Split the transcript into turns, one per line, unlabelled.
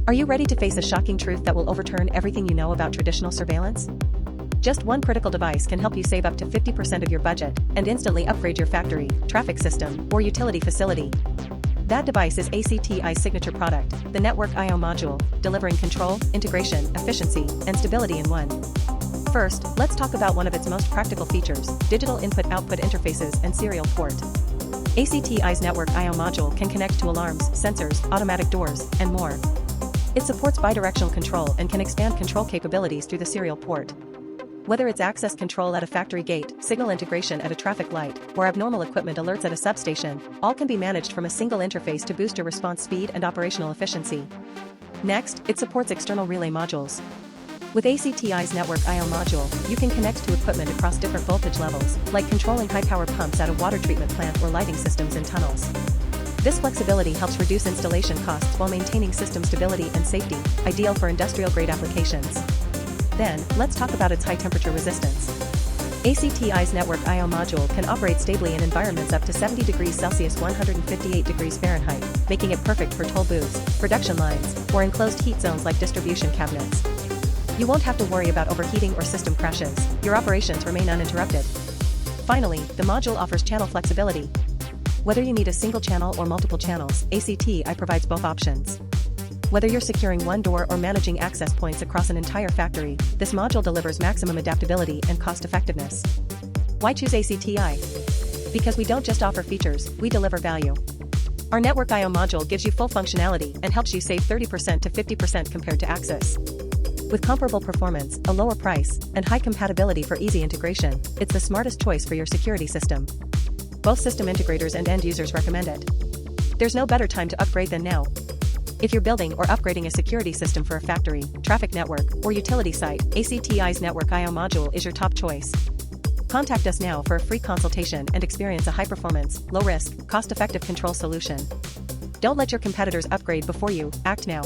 Are you ready to face a shocking truth that will overturn everything you know about traditional surveillance? Just one critical device can help you save up to 50% of your budget and instantly upgrade your factory, traffic system, or utility facility. That device is ACTi's signature product, the Network I/O module, delivering control, integration, efficiency, and stability in one. First, let's talk about one of its most practical features: digital input-output interfaces and serial port. ACTi's Network I/O module can connect to alarms, sensors, automatic doors, and more. It supports bidirectional control and can expand control capabilities through the serial port. Whether it's access control at a factory gate, signal integration at a traffic light, or abnormal equipment alerts at a substation, all can be managed from a single interface to boost your response speed and operational efficiency. Next, it supports external relay modules. With ACTi's Network I/O module, you can connect to equipment across different voltage levels, like controlling high-power pumps at a water treatment plant or lighting systems in tunnels. This flexibility helps reduce installation costs while maintaining system stability and safety, ideal for industrial-grade applications. Then, let's talk about its high-temperature resistance. ACTi's Network I/O module can operate stably in environments up to 70 degrees Celsius 158 degrees Fahrenheit, making it perfect for toll booths, production lines, or enclosed heat zones like distribution cabinets. You won't have to worry about overheating or system crashes. Your operations remain uninterrupted. Finally, the module offers channel flexibility. Whether you need a single channel or multiple channels, ACTi provides both options. Whether you're securing one door or managing access points across an entire factory, this module delivers maximum adaptability and cost-effectiveness. Why choose ACTi? Because we don't just offer features, we deliver value. Our Network I/O module gives you full functionality and helps you save 30% to 50% compared to Axis. With comparable performance, a lower price, and high compatibility for easy integration, it's the smartest choice for your security system. Both system integrators and end users recommend it. There's no better time to upgrade than now. If you're building or upgrading a security system for a factory, traffic network, or utility site, ACTi's Network I/O module is your top choice. Contact us now for a free consultation and experience a high-performance, low-risk, cost-effective control solution. Don't let your competitors upgrade before you. Act now.